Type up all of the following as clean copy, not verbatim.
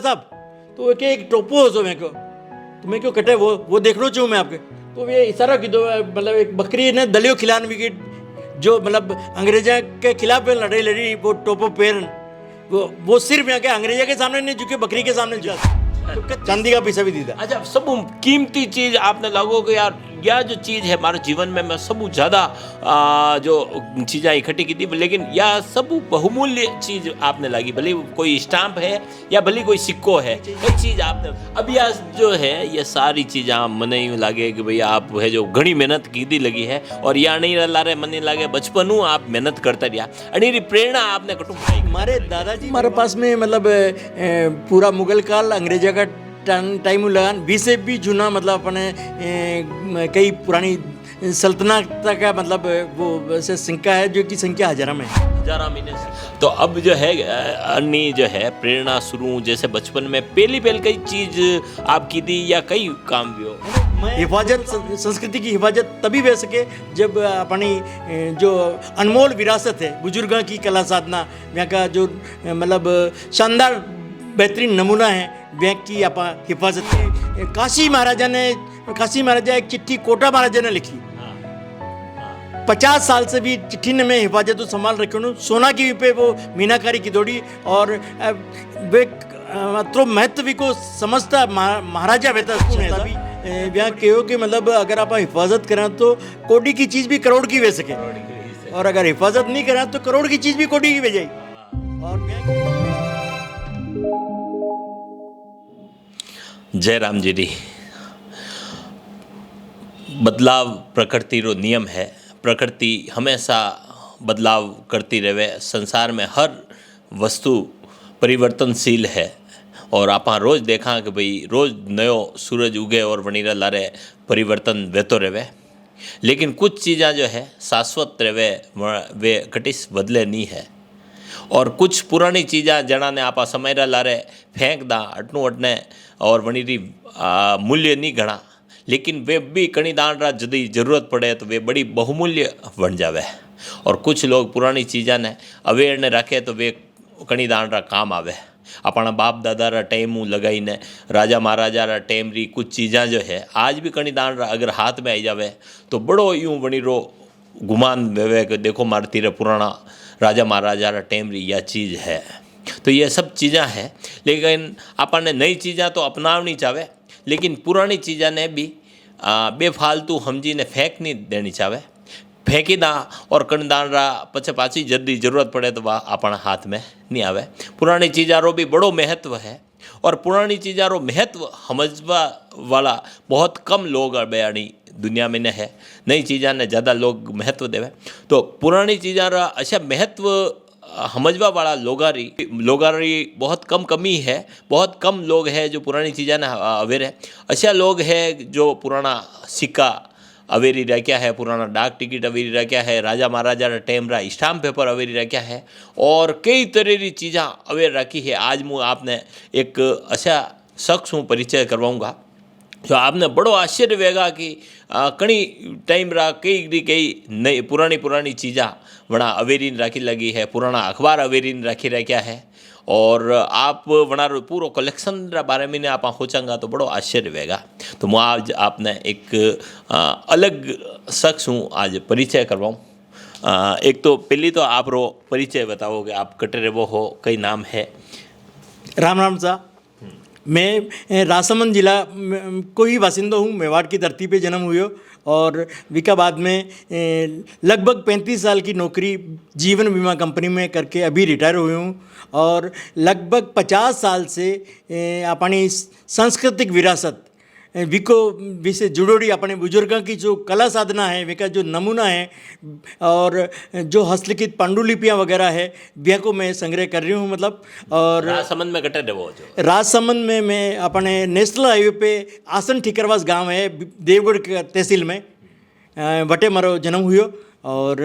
साहब तो કે એક ટોપો હતો મેં કહો तो मैं क्यों कटे वो देखना चाहूँ मैं आपके तो ये इशारा की दो मतलब एक बकरी ने दलियो खिलाने की जो मतलब अंग्रेजा के खिलाफ लड़ाई लड़ी वो टोपो पेरन वो सिर्फ यहाँ के अंग्रेजा के सामने नहीं झुके बकरी के सामने झुका तो चांदी का पैसा भी दी था। अच्छा, सब कीमती चीज आपने लगो कि यार यह जो चीज़ है हमारे जीवन में मैं सब ज़्यादा जो चीज़ें इकट्ठी की थी, लेकिन यह सब बहुमूल्य चीज़ आपने लगी, भले कोई स्टाम्प है या भले कोई सिक्को है, कई चीज़ आपने अब यह जो है ये सारी चीज़ें मने यूँ लगे कि भाई आप है जो घनी मेहनत की दी लगी है और या नहीं ला रहे मने लगे बचपन आप मेहनत करता रहा और प्रेरणा आपने कुटुंब हमारे दादाजी हमारे पास में मतलब पूरा मुगल काल अंग्रेजा का टाइम लगान 20 से भी जूना मतलब अपने कई पुरानी सल्तनत का मतलब वो वैसे सिक्का है जो की संख्या हजारा में है, हजारा महीने से। तो अब जो है अन्य जो है प्रेरणा शुरू जैसे बचपन में पहली कई चीज आपकी दी या कई काम भी हो हिफाजत संस्कृति की हिफाजत तभी हो सके जब अपनी जो अनमोल विरासत है बुजुर्गों की कला साधना यहाँ का जो मतलब शानदार बेहतरीन नमूना है वह की आप हिफाजत है। काशी महाराजा एक चिट्ठी कोटा महाराजा ने लिखी 50 साल से भी चिट्ठी ने मैं हिफाजत संभाल रखी हूँ सोना की पे वो मीनाकारी की दौड़ी और वे तो महत्व को समझता महाराजा बेहतर तभी ब्याह कहो कि मतलब अगर आप हिफाजत करें तो कोटी की चीज़ भी करोड़ की वे सके और अगर हिफाजत नहीं करें तो करोड़ की चीज़ भी कोटी की वे जाए। और जय राम जी री बदलाव प्रकृति रो नियम है, प्रकृति हमेशा बदलाव करती रहे, संसार में हर वस्तु परिवर्तनशील है और आप रोज़ देखा कि भाई रोज़ नयो सूरज उगे और वनीरा लारे परिवर्तन वेतो रहे, लेकिन कुछ चीज़ें जो है शाश्वत रहे वे कटिस बदले नहीं है और कुछ पुरानी चीज़ें जना ने आप समय लारे फेंक दा अटनू अटने और वनीरी मूल्य नहीं घना, लेकिन वे भी कणी दान रा जदी जरूरत पड़े तो वे बड़ी बहुमूल्य बन जावे और कुछ लोग पुरानी चीज़ा ने अवेयर ने रखे तो वे कणी दान रा काम आवे। अपना बाप दादा रा टाइम लगाई ने राजा महाराजा रा टाइम री कुछ चीज़ा जो है आज भी कणी दान रा अगर हाथ में आई जावे तो बड़ो यूँ बनी रो गुमान वेवे कि देखो मारती रे पुराना राजा महाराजा रा टाइम री यह चीज़ है। तो ये सब चीज़ें हैं, लेकिन अपन नई चीज़ें तो अपनावनी चाहे, लेकिन पुरानी चीज़ें ने भी बेफालतू हमजी ने फेंक नहीं देनी चाहे, फेंकी दा और कणदान रा पछे पाची जल्दी जरूरत पड़े तो वह अपना हाथ में नहीं आवे। पुरानी चीज़ों रो भी बड़ो महत्व है और पुरानी चीज़ों रो महत्व समझवा वाला बहुत कम लोग बयानी दुनिया में न है, नई चीज़ों ने ज़्यादा लोग महत्व देवे। तो पुरानी चीज़ों रा अच्छा महत्व समझवा वाला लोगारी बहुत कम कमी है, बहुत कम लोग हैं जो पुरानी चीज़ें ना अवेयर है। अच्छा लोग हैं जो पुराना सिक्का अवेरी रह क्या है, पुराना डाक टिकट अवेरी रह क्या है, राजा महाराजा रा टाइम रा स्टाम्प पेपर अवेरी रह क्या है और कई तरह की चीज़ें अवेयर रखी है। आज मैं आपने एक अच्छा शख्स हूँ परिचय करवाऊँगा जो आपने बड़ो आश्चर्य वेगा कि कई टाइम रा कई नई पुरानी चीज़ा वना अवेरीन राखी लगी है, पुराना अखबार अवेरीन राखी रह क्या है और आप वना पूरा कलेक्शन रा बारे में आप सोचेंगा तो बड़ो आश्चर्य वेगा। तो मैं आज आपने एक अलग शख्स हूँ आज परिचय करवाऊँ। एक तो पहली तो आप रो परिचय बताओगे, आप कटरे वो हो, कई नाम है? राम सा मैं राजसमंद जिला को ही बासिंदा हूँ, मेवाड़ की धरती पे जन्म हुए और विकाबाद में लगभग 35 साल की नौकरी जीवन बीमा कंपनी में करके अभी रिटायर हुए हूँ और लगभग 50 साल से अपनी सांस्कृतिक विरासत विको विसे जुड़ोड़ी अपने बुजुर्गों की जो कला साधना है विका जो नमूना है और जो हस्तलिखित पांडुलिपियाँ वगैरह है वे को मैं संग्रह कर रही हूँ मतलब। और राजसमंद में कटे वो जो राजसमंद में मैं अपने नेशनल हाईवे पे आसन ठिकरवास गांव है देवगढ़ तहसील में वटे मारो जन्म हुए और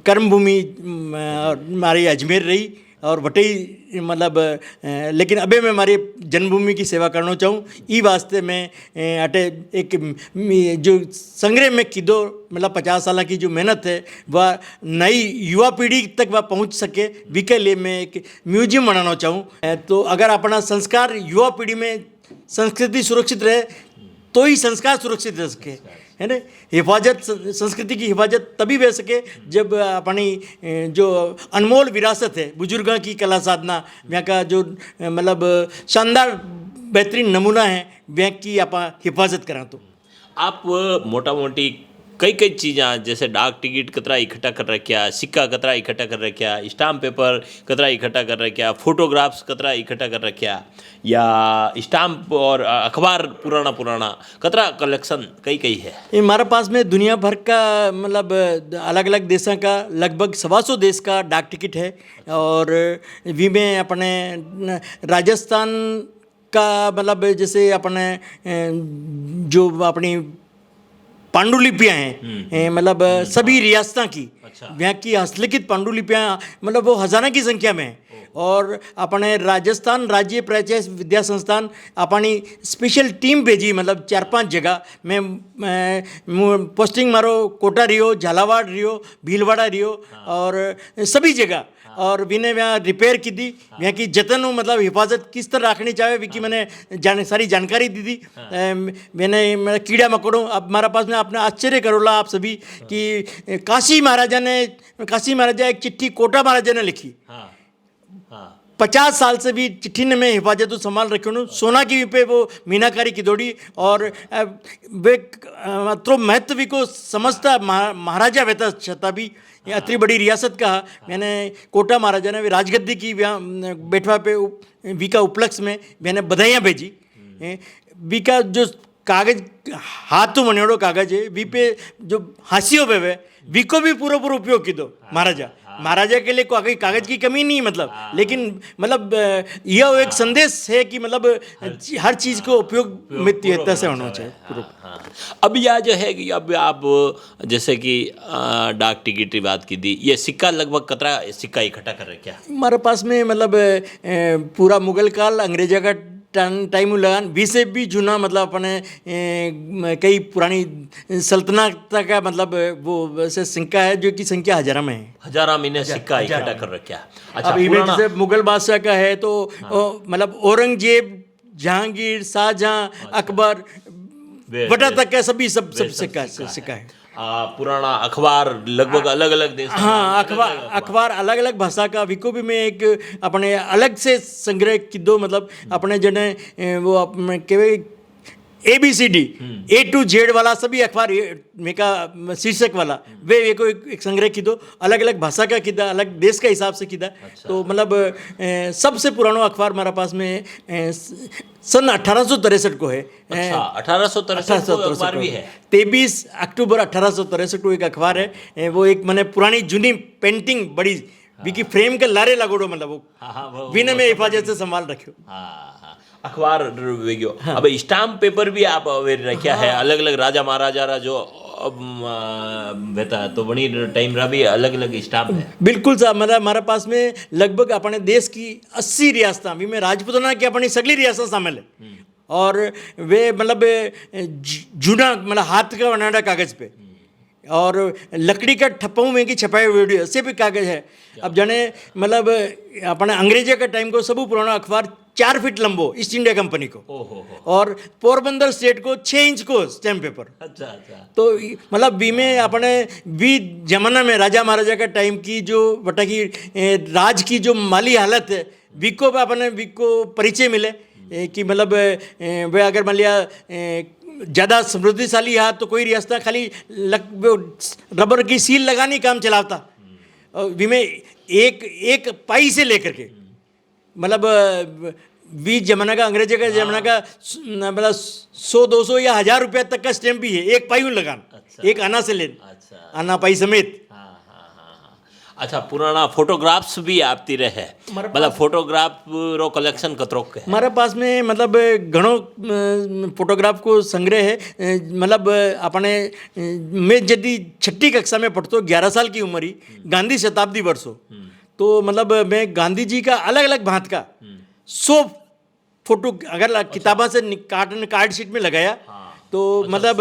कर्मभूमि हमारी अजमेर रही और वटई मतलब लेकिन अबे मैं हमारी जन्मभूमि की सेवा करना चाहूँ ई वास्ते मैं अटे एक जो संग्रह में कीधो मतलब 50 साल की जो मेहनत है वह नई युवा पीढ़ी तक वह पहुँच सके वी के लिए मैं एक म्यूजियम बनाना चाहूँ। तो अगर अपना संस्कार युवा पीढ़ी में संस्कृति सुरक्षित रहे तो ही संस्कार सुरक्षित रह सके, है ना। हिफाजत संस्कृति की हिफाजत तभी रह सके जब अपनी जो अनमोल विरासत है बुजुर्गों की कला साधना वहाँ का जो मतलब शानदार बेहतरीन नमूना है वहाँ की आप हिफाजत करा। तो आप मोटा मोटी कई कई चीज़ें जैसे डाक टिकट कतरा इकट्ठा कर रखा, सिक्का कतरा इकट्ठा कर रखा, स्टाम्प पेपर कतरा इकट्ठा कर रखा, फोटोग्राफ्स कतरा इकट्ठा कर रखा, या स्टाम्प और अखबार पुराना पुराना कतरा कलेक्शन कई कई है। ये हमारे पास में दुनिया भर का मतलब अलग अलग देशों का लगभग 125 देश का डाक टिकट है। और वी में अपने राजस्थान का मतलब जैसे अपने जो अपनी पांडुलिपियाँ हैं मतलब सभी रियासतों की यहाँ की हस्तलिखित पांडुलिपियाँ मतलब वो हज़ारों की संख्या में है। और अपने राजस्थान राज्य परिचय विद्या संस्थान अपनी स्पेशल टीम भेजी मतलब 4-5 जगह में पोस्टिंग मारो, कोटा रियो, झालावाड़ रियो, भीलवाड़ा रियो और सभी जगह। और विने वहाँ रिपेयर की दी वहाँ की जतन मतलब हिफाजत किस तरह रखनी चाहिए विकी मैंने सारी जानकारी दी थी। मैंने कीड़ा मकोड़ों अब हमारे पास में आपने आश्चर्य करोला आप सभी कि काशी महाराजा एक चिट्ठी कोटा महाराजा ने लिखी। 50 साल से भी चिट्ठी ने मैं हिफाजत संभाल रखी हूँ। सोना की पे वो मीनाकारी की दौड़ी और वे तो महत्व भी को समझता महाराजा वैता छता भी अतरी बड़ी रियासत का मैंने कोटा महाराजा ने राजगद्दी की बैठवा पे वी का उपलक्ष्य में मैंने बधाइयाँ भेजी। वी का जो कागज हाथ तो मनियोड़ो कागज है वी पे जो हासियों पे वे वी को भी पूरा उपयोग की दो महाराजा के लिए कोई कागज की कमी नहीं मतलब। लेकिन मतलब यह एक संदेश है कि मतलब हर चीज़ को उपयोग मित्रता से होना चाहिए। अब यह जो है कि अब आप जैसे कि डाक टिकट की बात की थी, ये सिक्का लगभग कतरा सिक्का इकट्ठा कर रखे हैं हमारे पास में मतलब पूरा मुगल काल अंग्रेजा का टाइम लगान भी से भी जुना मतलब अपने कई पुरानी सल्तनत का मतलब वो वैसे सिक्का है जो कि संख्या हजारा में है। हजारा में सिक्का इकट्ठा कर रखा। अच्छा, अब इमेज जैसे मुगल बादशाह का है तो मतलब औरंगजेब, जहांगीर, शाहजहां, अकबर बटा तक का सभी सब सिक्का है। पुराना अखबार लगभग अलग अलग देश। हाँ, अखबार अलग अलग भाषा का विको भी में एक अपने अलग से संग्रह की दो मतलब अपने जने वो अपने के ABCD A to Z वाला सभी अखबार मेका शीर्षक वाला वे को एक संग्रह की दो अलग अलग भाषा का किदा अलग देश का हिसाब से किदा। अच्छा। तो मतलब सबसे पुराना अखबार हमारा पास में सन 1863 को है। अच्छा, 1863 को अखबार भी है। 23 अक्टूबर 1863 को एक अखबार है। वो एक मैंने पुरानी जूनी पेंटिंग बड़ी विकी फ्रेम के लारे लगोड़ो मतलब वो बिना में हिफाजत से संभाल रखियो। अखबार वेगियो। अब स्टाम्प पेपर भी आप रखा है अलग अलग राजा महाराजा जो बेटा तो बड़ी टाइम रहा भी अलग अलग स्टाम्प है। बिल्कुल साहब मतलब हमारे पास में लगभग अपने देश की 80 रियासतें भी में राजपूताना की अपनी सगली रियासत शामिल है। और वे मतलब जूना मतलब हाथ का बनाना कागज पे और लकड़ी का ठप्पों में की छपाई हुई ऐसे भी कागज है। अब जाने मतलब अपने अंग्रेजे का टाइम को सबू पुराना अखबार 4 फीट लंबो ईस्ट इंडिया कंपनी को और पोरबंदर स्टेट को 6 इंच को स्टैम्प पेपर। अच्छा। तो मतलब बी में अपने भी जमाना में राजा महाराजा का टाइम की जो बटा की राज की जो माली हालत है विको अपने विको परिचय मिले कि मतलब वे अगर मान लिया ज़्यादा समृद्धिशाली है तो कोई रियासत खाली रबर की सील लगाने काम चलाता विमे एक पाई से लेकर के मतलब 20 जमाना का अंग्रेजी का जमाना का मतलब 100-200 या 1000 रुपया तक का स्टैम्प भी है एक पाई लगान। अच्छा। एक आना से ले। अच्छा। आना पाई समेत। अच्छा, पुराना फोटोग्राफ्स भी आती रहे मतलब फोटोग्राफ रो कलेक्शन कतरो के हमारे पास में मतलब घणो फोटोग्राफ को संग्रह है। मतलब अपने मैं यदि 6ठी कक्षा में पढ़तो 11 साल की उम्र ही गांधी शताब्दी वर्षो तो मतलब मैं गांधी जी का अलग अलग भांत का 100 फोटो अगर किताबा से कार्ड शीट में लगाया तो मतलब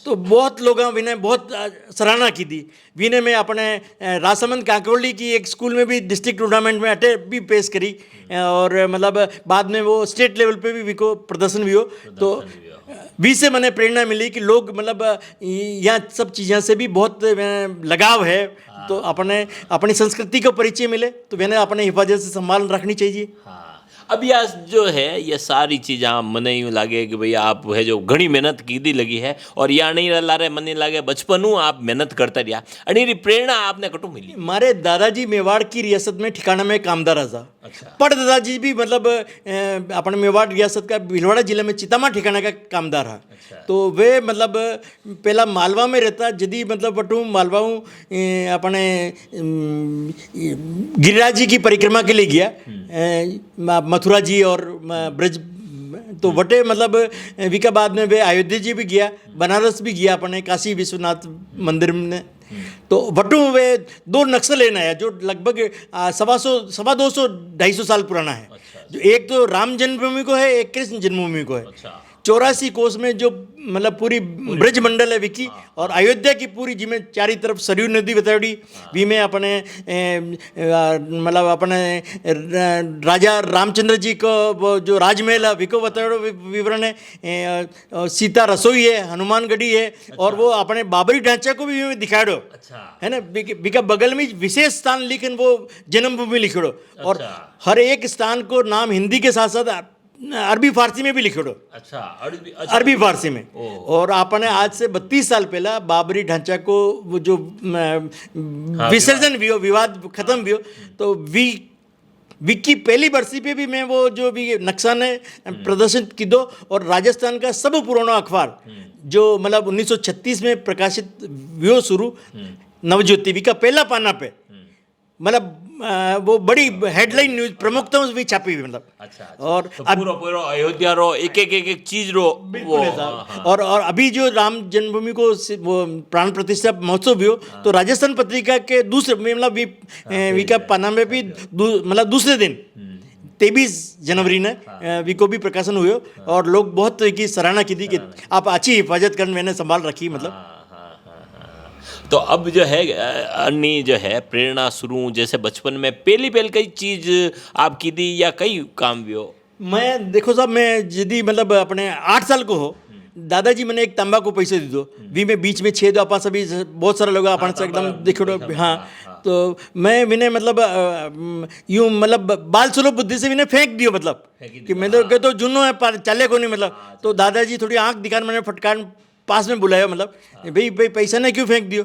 तो बहुत लोगों ने बहुत सराहना की थी। विने में अपने राजसमंद कांकरोली की एक स्कूल में भी डिस्ट्रिक्ट टूर्नामेंट में अटे भी पेश करी और मतलब बाद में वो स्टेट लेवल पे भी को प्रदर्शन भी हो। तो भी से मैंने प्रेरणा मिली कि लोग मतलब यहाँ सब चीज़ों से भी बहुत लगाव है। तो अपने अपनी संस्कृति को परिचय मिले तो मैंने अपने हिफाजत से संभाल रखनी चाहिए। अब यह जो है ये सारी चीज़ा मने यूँ लगे कि भाई आप है जो घनी मेहनत कीधी लगी है और या नहीं लारे मने लगे बचपनू आप मेहनत करता रहा अड़ी प्रेरणा आपने कटू मिली। हमारे दादाजी मेवाड़ की रियासत में ठिकाना में कामदार था। अच्छा। पर दादाजी भी मतलब अपने मेवाड़ रियासत का भीलवाड़ा जिले में चितामा ठिकाना का कामदार है। अच्छा। तो वे मतलब पहला मालवा में रहता जदी मतलब बटू मालवा अपने गिरिराज जी की परिक्रमा के लिए गया मथुरा जी और ब्रज तो वटे मतलब विका बाद में वे अयोध्या जी भी गया बनारस भी गया अपने काशी विश्वनाथ मंदिर में। तो वटू वे 2 नक्शल लेना है जो लगभग 250 साल पुराना है। जो एक तो राम जन्मभूमि को है एक कृष्ण जन्मभूमि को है। 84 कोस में जो मतलब पूरी ब्रज मंडल है विकी और अयोध्या की पूरी जिसमें चारी तरफ सरयू नदी बताड़ी भी में अपने मतलब अपने राजा रामचंद्र जी को वो जो राजमहल है विको बताड़ो विवरण है। सीता रसोई है हनुमान गढ़ी है और वो अपने बाबरी ढांचा को भी दिखाड़ो है ना। बिका बगल में विशेष स्थान लेकिन वो जन्मभूमि लिखड़ो और हर एक स्थान को नाम हिंदी के साथ साथ अरबी फारसी में भी लिखो। अच्छा अरबी फारसी में। और आपने आज से 32 साल पहला बाबरी ढांचा को वो जो विसर्जन भी हो विवाद खत्म भी हो तो विकी पहली बरसी पे भी मैं वो जो भी नक्शा ने प्रदर्शित की दो और राजस्थान का सब पुराना अखबार जो मतलब 1936 में प्रकाशित व्यो शुरू नवज्योति भी का पहला पाना पे मतलब वो बड़ी हेडलाइन न्यूज प्रमुखता भी छापी हुई मतलब। अच्छा। और तो पूरा अयोध्या रो एक चीज रो वो और अभी जो राम जन्मभूमि को वो प्राण प्रतिष्ठा महोत्सव भी हो तो राजस्थान पत्रिका के दूसरे मतलब विका पाना में भी मतलब दूसरे दिन 23 जनवरी ने विको भी प्रकाशन हुए और लोग बहुत की सराहना की थी कि आप अच्छी हिफाजत कर मैंने संभाल रखी मतलब। तो अब जो है अन्य जो है प्रेरणा शुरू जैसे बचपन में पहली कई चीज़ आप की दी या कई काम भी हो। मैं देखो साहब मैं यदि मतलब अपने 8 साल को हो दादाजी मैंने एक तंबा को पैसे दे दो वी में बीच में छेद आप सभी बहुत सारे लोग अपन से एकदम देखो। हाँ तो मैं विने मतलब यूँ मतलब बाल सुलभ बुद्धि से विने फेंक दियो मतलब कि मैं तो जुन्नो है चले को नहीं मतलब। तो दादाजी थोड़ी आँख दिखाने मैंने फटकार पास में बुलाया मतलब भाई पैसा ने क्यों फेंक दियो।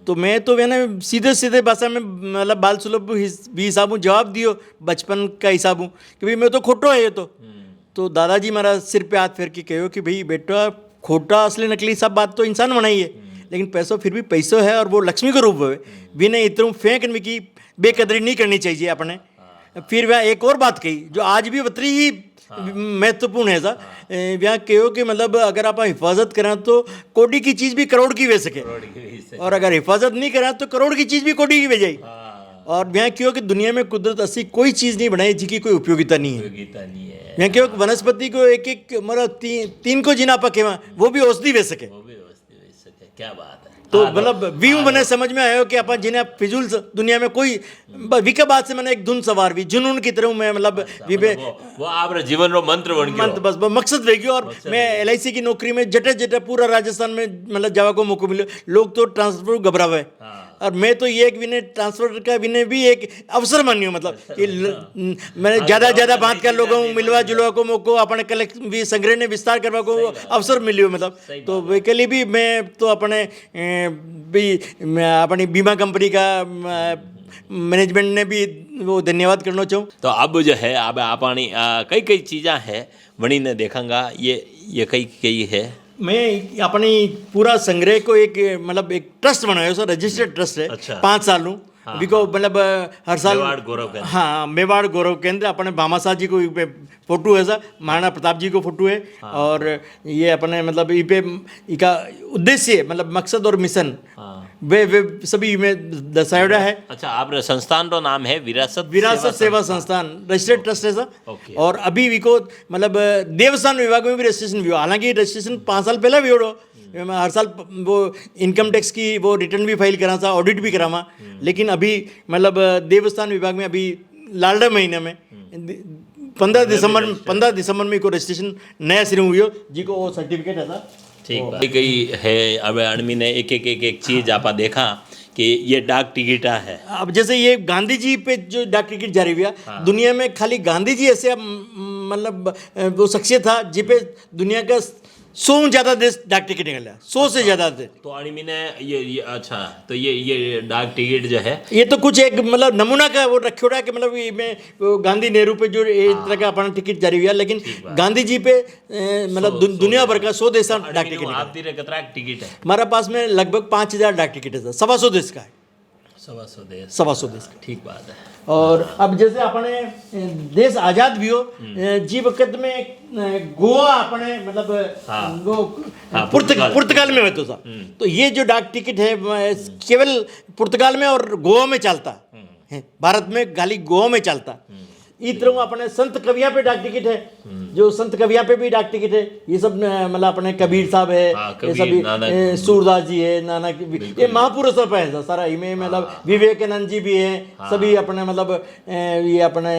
तो मैं तो मैंने सीधे भाषा में मतलब बाल सुलभ भी हिसाब जवाब दियो बचपन का हिसाब कि भाई मैं तो खोटो है ये तो दादाजी मेरा सिर पे हाथ फेर के कहो कि भाई बेटा खोटा असली नकली सब बात तो इंसान बनाई है लेकिन पैसों फिर भी पैसों है और वो लक्ष्मी का रूप है भी नहीं इतना फेंक की बेकदरी नहीं करनी चाहिए अपने। फिर वह एक और बात कही जो आज भी उतनी ही महत्वपूर्ण है सर यहाँ कहो कि मतलब अगर आप हिफाजत करें तो कोटी की चीज़ भी करोड़ की बेच सके और अगर हिफाजत नहीं करें तो करोड़ की चीज़ भी कोटी की बेचाई। और यहाँ क्यों कि दुनिया में कुदरत ऐसी कोई चीज़ नहीं बनाई जिसकी कोई उपयोगिता नहीं है। यहाँ क्यों वनस्पति को एक मतलब 3 को जिना पके वो भी औषधि बेच सके। क्या बात है। तो मतलब व्यू मैंने समझ में आया कि अपन जिन्हें फिजूल दुनिया में कोई विका बात से मैंने एक धुन सवार भी जुनून की तरह मैं मतलब वो आप जीवन रो मंत्र बन गया बस मकसद रह गया। और मैं LIC की नौकरी में जटे पूरा राजस्थान में मतलब जावा को मौका मिले लोग तो ट्रांसफर घबरावे और मैं तो ये एक विने ट्रांसफर का विने भी एक अवसर मानियो मतलब कि मैंने ज़्यादा बात कर लोगों मिलवा जुलवा को मौको अपने कलेक्ट भी संग्रह ने विस्तार करवा को अवसर मिलियो मतलब। तो वे के लिए भी मैं तो अपने भी अपनी बीमा कंपनी का मैनेजमेंट ने भी वो धन्यवाद करना चाहूँ। तो अब जो है अब अपनी कई चीज़ें हैं वणी ने देखांगा ये कई है। मैं अपनी पूरा संग्रह को एक मतलब एक ट्रस्ट बनाया सर रजिस्टर्ड ट्रस्ट है। अच्छा। 5 साल को मतलब हर साल मेवाड़ गौरव केंद्र। हाँ मेवाड़ गौरव केंद्र अपने भामाशाह जी को फोटो है सर महाराणा प्रताप जी को फोटो है। और ये अपने मतलब ये पे इसका उद्देश्य मतलब मकसद और मिशन वे सभी में दर्शाया है। अच्छा, आपरे संस्थान रो नाम है विरासत सेवा संस्थान रजिस्टर्ड ट्रस्ट है सर। ओके। और अभी विको मतलब देवस्थान विभाग में भी रजिस्ट्रेशन भी हो, हालांकि रजिस्ट्रेशन 5 साल पहले भी हो, मैं हर साल वो इनकम टैक्स की वो रिटर्न भी फाइल करा था, ऑडिट भी करा, लेकिन अभी मतलब देवस्थान विभाग में अभी लालडा महीने में 15 दिसंबर में को रजिस्ट्रेशन नया सिरे हुई हो, जी को वो सर्टिफिकेट है सर। ठीक बात गई है। अब अणमी ने एक चीज आपा देखा कि ये डाक टिकटा है। अब जैसे ये गांधी जी पे जो डाक टिकट जारी हुआ, दुनिया में खाली गांधी जी ऐसे मतलब वो शख्सियत था जिपे दुनिया का 100 ज़्यादा देश डाक टिकट निकला, 100 से ज़्यादा थे। तो अणमी ने ये अच्छा, तो ये डाक टिकट जो है ये तो कुछ एक मतलब नमूना का वो रखे हो रहा है कि मतलब ये में वो गांधी नेहरू पे जो एक तरह का अपना टिकट जारी हुआ, लेकिन गांधी जी पे मतलब दुनिया भर का 100 देश डाक टिकट निकला। आप दिरे कितना टिकट है? हमारा पास में लगभग 5000 डाक टिकट है सर, 125 देश का है, 125 देश का। ठीक बात है। और अब जैसे अपने देश आजाद भी हो, जी वक्त में गोवा अपने मतलब वो पुर्तगाल में है तो साहब, तो ये जो डाक टिकट है केवल पुर्तगाल में और गोवा में चलता है, भारत में खाली गोवा में चलता। इस तरह अपने संत कविया पे डाक टिकट है, जो संत कविया पे भी डाक टिकट है। ये सब मतलब अपने कबीर साहब है, ये सभी सूरदास जी है, नानक, ये महापुरुष सब है सारा इनमें, मतलब विवेकानंद जी भी है, सभी अपने मतलब ये अपने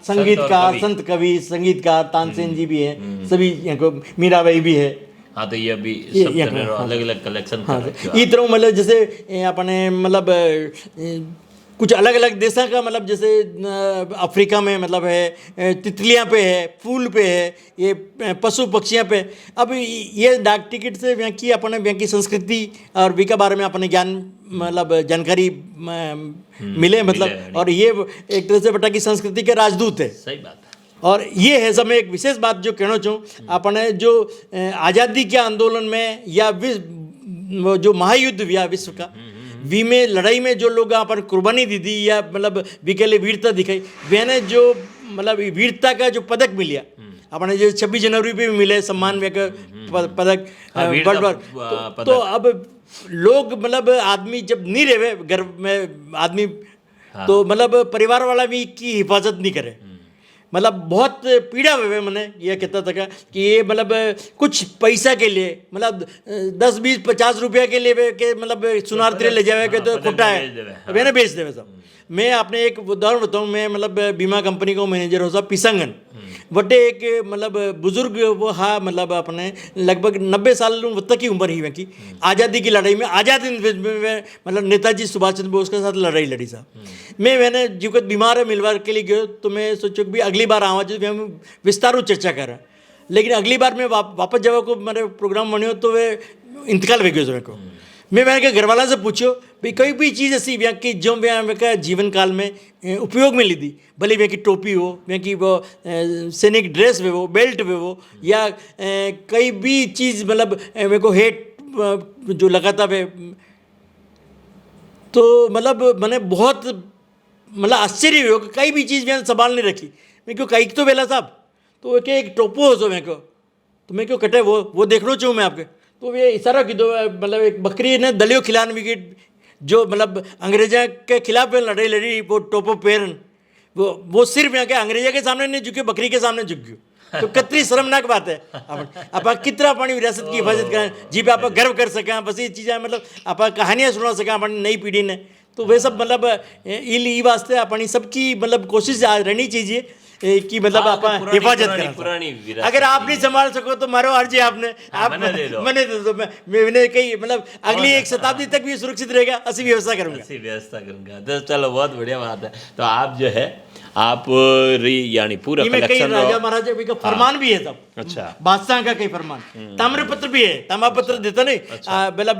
संगीतकार, संत कवि संगीतकार तानसेन जी भी है, सभी मीराबाई भी है। हाँ, तो ये अभी सब अलग अलग कलेक्शन कर रखे हो। इस तरह मतलब जैसे अपने मतलब कुछ अलग अलग देशों का मतलब जैसे अफ्रीका में मतलब है तितलियां पे है, फूल पे है, ये पशु पक्षियां पे। अब ये डाक टिकट से यहाँ की अपने यहाँ की संस्कृति और वी के बारे में अपने ज्ञान मतलब जानकारी मिले मतलब, और ये एक तरह से बेटा की संस्कृति के राजदूत है। सही बात है। और ये है सब एक विशेष बात जो कहना चाहूँ, अपने जो आज़ादी के आंदोलन में या जो महायुद्ध हुआ विश्व का, वी में लड़ाई में जो लोग अपन कुर्बानी दी थी या मतलब वी के लिए वीरता दिखाई, मैंने जो मतलब वीरता का जो पदक मिला अपने जो 26 जनवरी पे भी मिले सम्मान पदक वर्ल्ड वार, तो अब लोग मतलब आदमी जब नहीं रहे घर में आदमी, तो मतलब परिवार वाला भी की हिफाजत नहीं करे, मतलब बहुत पीड़ा हुए मैंने ये कहता था कि ये मतलब कुछ पैसा के लिए मतलब 10 20 50 रुपया के लिए के मतलब सुनार तेरे ले जावे के तो खोटा है, मैंने बेच देवे सब। मैं आपने एक उदाहरण बताऊँ, मैं मतलब बीमा कंपनी को मैनेजर हो साहब पिसंगन वटे एक मतलब बुजुर्ग वो हाँ मतलब अपने लगभग 90 साल तक की उम्र ही की आज़ादी की लड़ाई में आज़ाद में मतलब नेताजी सुभाष चंद्र बोस के साथ लड़ाई लड़ी साहब। मैंने जीवत बीमार है मिलवा के लिए गयो, तो मैं सोचो कि भी अगली बार आवा जो हम विस्तारू चर्चा करा, लेकिन अगली बार मैं वापस जब को मेरे प्रोग्राम बनो तो वे इंतकाल हो गयो मेरे को। मैंने घर वाला से पूछो भाई कोई भी चीज़ ऐसी व्या की जो व्या जीवन काल में उपयोग में ली थी, भले व्या की टोपी हो, व्या की वो सैनिक ड्रेस में वो बेल्ट में वो, या कोई भी चीज़ मतलब मेरे को हेट जो लगाता वे, तो मतलब मैंने बहुत मतलब आश्चर्य हो कई भी चीज़ मैंने संभाल नहीं रखी। मैं क्यों कई तो बेला साहब, तो एक टोपो हो सो मेरे को, तो मैं क्यों कटे वो देखना चाहूँ मैं आपके, तो ये इशारा की दो मतलब एक बकरी ने दलियो खिलान विकेट जो मतलब अंग्रेजा के खिलाफ लड़ाई लड़ी, वो टोपो पेरन वो सिर्फ यहाँ के अंग्रेजा के सामने नहीं झुके, बकरी के सामने झुक गयो। तो कितनी शर्मनाक बात है। आप कितना अपनी विरासत की हिफाजत करें जी पे आप गर्व कर सकें, बस ये चीज़ें मतलब आप कहानियाँ सुना सकें अपनी नई पीढ़ी ने, तो वे सब मतलब ई वास्ते अपनी सबकी मतलब कोशिश रहनी चाहिए कि मतलब आप हिफाजत करें। अगर आप नहीं संभाल सको तो मारो अर्जी आपने, आप मैंने दे दो, मैंने कही मतलब अगली एक शताब्दी तक भी सुरक्षित रहेगा, ऐसी व्यवस्था करूंगा। तो चलो बहुत बढ़िया बात है। तो आप जो है आप यानी पूरा कलेक्शन राजा महाराजा का फरमान भी है सब। अच्छा, बादशाह का कई फरमान, ताम्रपत्र भी है, ताम्रपत्र देता नहीं मतलब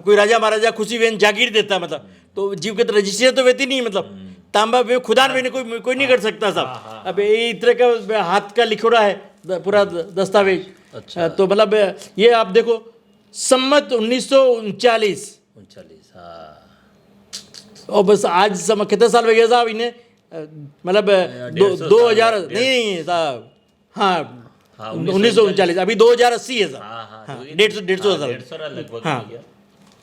कोई राजा महाराजा खुशी वेन जागीर देता मतलब, तो जीव के रजिस्ट्री तो वेती नहीं मतलब तांबा में खुदा में कोई नहीं कर सकता साहब। अब इस तरह का हाथ का लिखोड़ा है पूरा दस्तावेज। अच्छा, तो मतलब ये आप देखो सम्मत 1939 और बस आज कितने साल हो गया साहब इन्हें, मतलब 2000 नहीं साहब, हाँ 1939, अभी 2080 है साहब, 150 साल। हाँ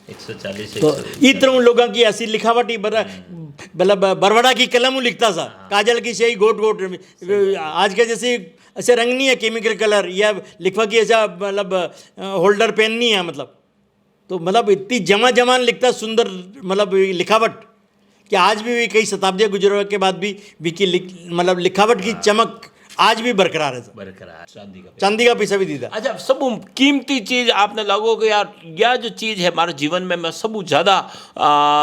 140 तो ई तरह लोगों की ऐसी लिखावट ही मतलब बरवड़ा की कलम लिखता था, काजल की सही गोट गोट, आज के जैसे ऐसे रंग नहीं है, केमिकल कलर या लिखवा की ऐसा मतलब होल्डर पेन नहीं है, मतलब तो मतलब इतनी जमा जमान लिखता सुंदर मतलब लिखावट कि आज भी कई शताब्दियां गुजरने के बाद भी विकी मतलब लिखावट की चमक आज भी बरकरार है, बरकरार चांदी का पैसा भी दीदा। अच्छा, सब कीमती चीज आपने लगो कि यार यह जो चीज है हमारे जीवन में मैं सब ज्यादा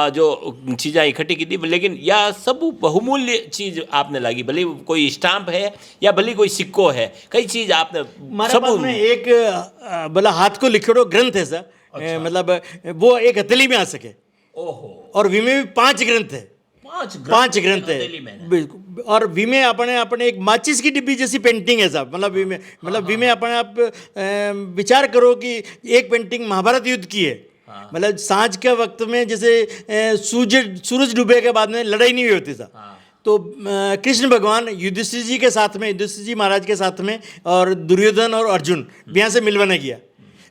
जो चीज़ें इकट्ठी की थी, लेकिन यह सब बहुमूल्य चीज आपने लगी, भले कोई स्टाम्प है या भले कोई सिक्को है, कई चीज आपने हमारे पास में एक भला हाथ को लिखड़ो ग्रंथ है सर। अच्छा। मतलब वो एक हथेली में आ सके। ओहो, और विमे भी 5 ग्रंथ है, 5 ग्रंथ है बिल्कुल। और विमे अपने अपने एक माचिस की डिब्बी जैसी पेंटिंग है साहब, मतलब विमे मतलब विमे अपने आप विचार करो कि एक पेंटिंग महाभारत युद्ध की है। मतलब सांझ के वक्त में जैसे सूरज डूबे के बाद में लड़ाई नहीं हुई होती था, तो कृष्ण भगवान युधिष्ठिर जी के साथ में, युधिष्ठिर जी महाराज के साथ में, और दुर्योधन और अर्जुन यहाँ से मिलवाने किया,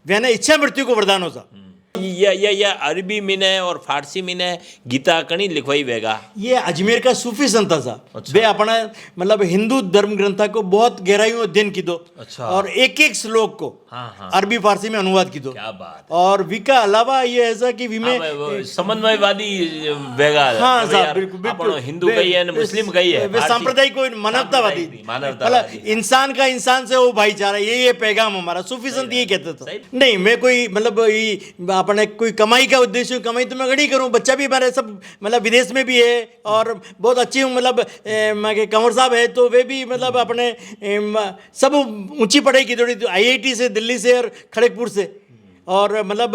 वह इच्छा मृत्यु को वरदान होता। या अरबी में है और फारसी में है, गीता कणी लिखवाई वेगा। ये अजमेर का सूफी संत था। अच्छा। वे अपना मतलब हिंदू धर्म ग्रंथा को बहुत गहराई में अध्ययन की दो। अच्छा। और एक एक श्लोक को हाँ। अरबी फारसी में अनुवाद की दो। क्या बात। और विका अलावा ये ऐसा कि विमे समन्वयवादी वेगा। हाँ साहब, बिल्कुल बिल्कुल। हिंदू कही है, मुस्लिम कही है, वे सांप्रदायिक को मानवतावादी, मतलब इंसान का इंसान से वो भाईचारा, ये पैगाम हमारा सूफी संत ये कहते थे। नहीं मैं कोई मतलब अपने कोई कमाई का उद्देश्य, कमाई तो मैं गड़ी करूं, बच्चा भी हमारे सब मतलब विदेश में भी है और बहुत अच्छी हूँ, मतलब कंवर साहब है तो वे भी मतलब अपने सब ऊंची पढ़ाई की, थोड़ी IIT से, दिल्ली से और खड़गपुर से, और मतलब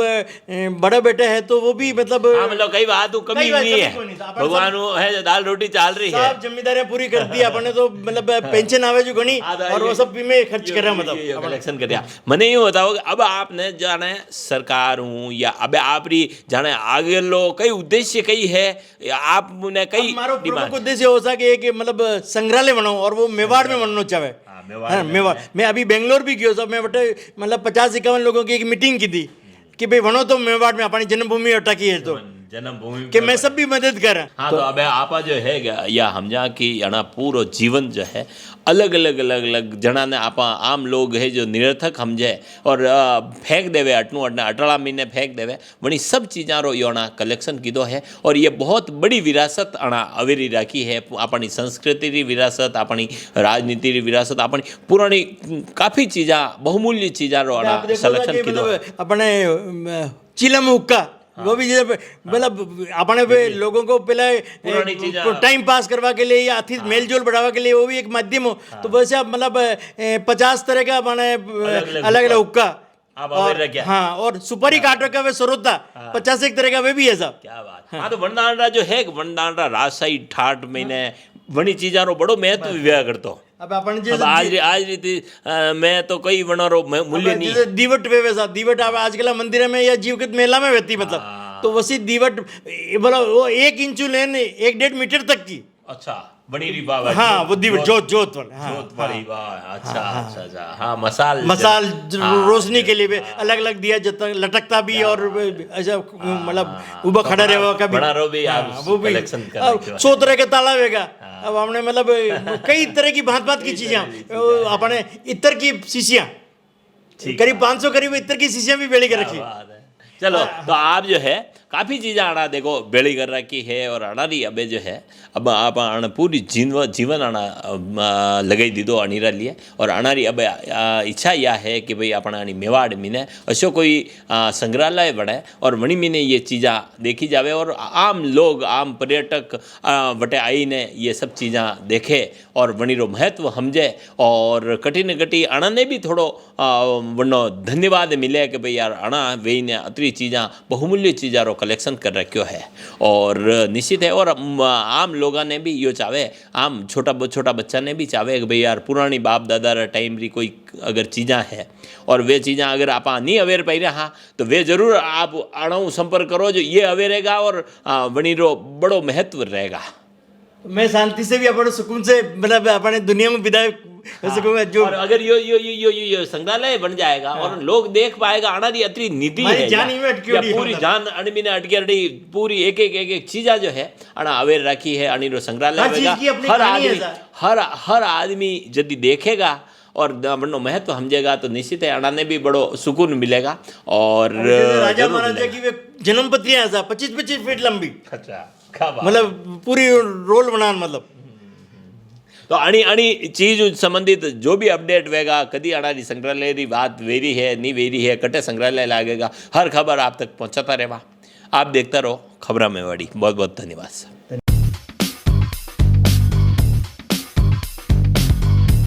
बड़े बेटे हैं तो वो भी मतलब मतलब कई बात कमी नहीं है, भगवान है दाल रोटी चाल रही है, सब जिम्मेदारियां पूरी कर दी अपने तो मतलब पेंशन आवे जो घनी और वो सब भी में खर्च कर रहा, मतलब कलेक्शन कर दिया। मैंने यूँ बताओ कि अब आपने जाने सरकार हूँ या अब आप जाने आगे लो कई उद्देश्य कई है, आपने कई हमारा प्रमुख उद्देश्य हो सके कि मतलब संग्रहालय बनाओ और वो मेवाड़ में बनना चाहे। मेवाड़ मैं अभी बेंगलोर भी गयो साहब, मैं बटे मतलब 50-51 लोगों की एक मीटिंग की थी कि भाई बनो तो मेवाड़ में अपनी जन्मभूमि अटकी है तो जन्मभूमि कि मैं सब भी मदद कर। हाँ, तो अब आपा जो है या हम जहाँ की याना पूरा जीवन जो है अलग अलग जना ने आपा आम लोग है जो निरर्थक समझे और फेंक देवे, अटनू अटना अटला महीने फेंक देवे, वही सब चीज़ा रो योना कलेक्शन कीधो है। और ये बहुत बड़ी विरासत अणा अवेरी राखी है, अपनी संस्कृति री विरासत, अपनी राजनीति री विरासत, अपनी पुरानी काफ़ी चीज़ा बहुमूल्य चीज़ा रो अणा सलेक्शन कीधो। अपने चिलम हुक्का वो भी मतलब अपने पे लोगों को पहले टाइम पास करवा के लिए या अति मेल जोल बढ़ावा के लिए वो भी एक माध्यम हो। तो वैसे मतलब 50 तरह का अपने अलग अलग हुक्का और हाँ, और सुपारी काटो का वे सरोता 50 तरह का वे भी है साहब। क्या बात। हाँ, तो वनदानरा जो है, वनदानरा राजशाही ठाट महीने वनी चीज़ा रो बड़ो महत्व विवाह करतो। अब अपन अब आज रीति मैं तो कई वनरो मूल्य नहीं जैसे दीवट वे वैसा दीवट अब आजकल मंदिर में या जीवकृत मेला में रहती, मतलब तो वैसी दीवट मतलब वो 1 इंचू लेन 1-1.5 मीटर तक की। अच्छा, बनी री बाबा। हाँ, वो दीवट जोत वाली वाह। अच्छा हाँ, मसाल रोशनी के लिए अलग अलग दिया जाता, लटकता भी और ऐसा मतलब उबा खड़ा रहेगा का भी, वो भी 100 तरह के ताला वेगा। अब हमने मतलब कई तरह की भांत की चीजें अपने इत्र की शीशियां, करीब 500 करीब इत्र की शीशियां भी बेड़ी कर रखी। चलो, तो आप जो है काफ़ी चीज़ें आना देखो बेड़ी कर रखी है और आना रही अबे जो है अब आप आना पूरी जीवन आना लगाई दीदो अणीरा लिए और आना रही अब इच्छा यह है कि भाई अपना मेवाड़ मीने अशो कोई संग्रहालय बने और वणी मीने ये चीज़ा देखी जावे और आम लोग आम पर्यटक बटे आई ने ये सब चीज़ा देखे और वणी रो महत्व समझे और कटी न कटी अणा ने भी थोड़ो वनो धन्यवाद मिले कि भाई यार अणा वे ने अतरी चीज़ा बहुमूल्य चीज़ा रो कलेक्शन कर रखियो है। और निश्चित है और आम लोगों ने भी यो चाहे, आम छोटा बच्चा ने भी चाहे कि भाई यार पुरानी बाप दादा टाइम री कोई अगर चीज़ा है और वे चीज़ा अगर आप नहीं अवेयर पाई रहे हाँ तो वे जरूर आप अणु संपर्क करो जो ये अवेयर रहेगा और वनी रो बड़ो महत्व रहेगा। मैं शांति से भी अपने सुकून से मतलब अपने दुनिया में विदाई ऐसे कहूँगा जो और अगर यो संग्रहालय बन जाएगा और लोग देख पाएगा आना दी अतरी निधि मारी है जान ही में अटकी होड़ी पूरी मतलब। जान अणबी ने अटकी अड़ी पूरी एक चीजा जो है अणा अवेर रखी है अणी रो संग्रहालय हर चीज होगा की अपनी हर कहानी है आदमी सर। हर आदमी यदि देखेगा और बड़ो महत्व समझेगा तो निश्चित है अणा ने भी बड़ो सुकून मिलेगा और जैसे राजा जरूर महाराजा मिलेगा। की वे जन्मपत्रियां हैं सर 25-25 फीट लंबी, अच्छा क्या बात। मतलब पूरी रोल बनान मतलब। तो अणी चीज संबंधित जो भी अपडेट वेगा कदी अणारी संग्रहालय की बात वेरी है नहीं वेरी है कटे संग्रहालय लागेगा हर खबर आप तक पहुंचाता रहेगा। आप देखता रहो खबरा में वाड़ी। बहुत बहुत धन्यवाद।